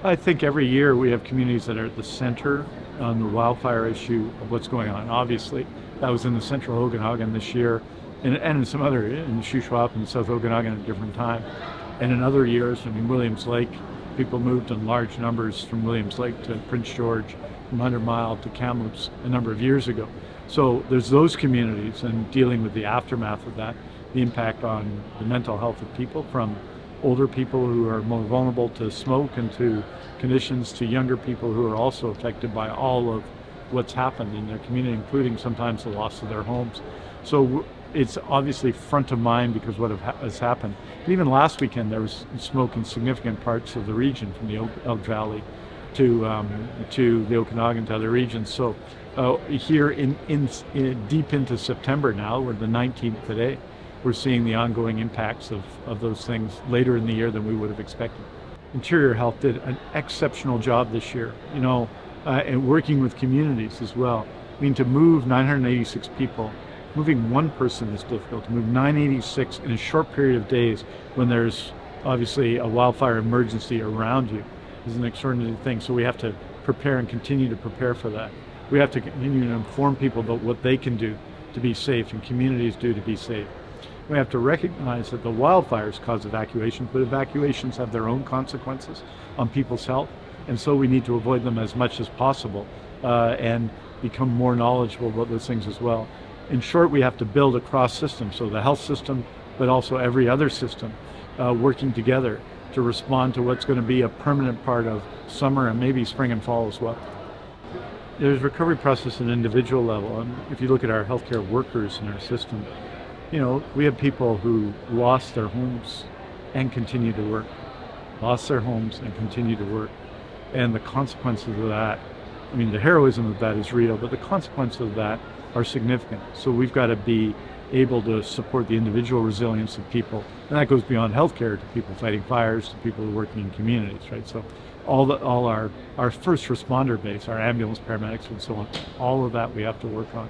I think every year we have communities that are at the center on the wildfire issue of what's going on. Obviously, that was in the central Okanagan this year, and in some other, in Shuswap and South Okanagan at a different time. And in other years, I mean, Williams Lake, people moved in large numbers from Williams Lake to Prince George, from 100 Mile to Kamloops a number of years ago. So there's those communities and dealing with the aftermath of that, the impact on the mental health of people, from older people who are more vulnerable to smoke and to conditions, to younger people who are also affected by all of what's happened in their community, including sometimes the loss of their homes. So it's obviously front of mind because what has happened. And even last weekend there was smoke in significant parts of the region, from the Elk Valley to the Okanagan to other regions. So here in deep into September now, we're the 19th today, we're seeing the ongoing impacts of those things later in the year than we would have expected. Interior Health did an exceptional job this year, and working with communities as well. I mean, to move 986 people, moving one person is difficult. To move 986 in a short period of days when there's obviously a wildfire emergency around you is an extraordinary thing. So we have to prepare and continue to prepare for that. We have to continue to inform people about what they can do to be safe and communities do to be safe. We have to recognize that the wildfires cause evacuations, but evacuations have their own consequences on people's health, and so we need to avoid them as much as possible and become more knowledgeable about those things as well. In short, we have to build a cross system, so the health system, but also every other system working together to respond to what's going to be a permanent part of summer and maybe spring and fall as well. There's recovery process at an individual level, and if you look at our healthcare workers in our system, we have people who lost their homes and continue to work, lost their homes and continue to work. And the consequences of that, I mean, the heroism of that is real, but the consequences of that are significant. So we've got to be able to support the individual resilience of people. And that goes beyond healthcare to people fighting fires, to people working in communities, right? So all our first responder base, our ambulance paramedics and so on, all of that we have to work on.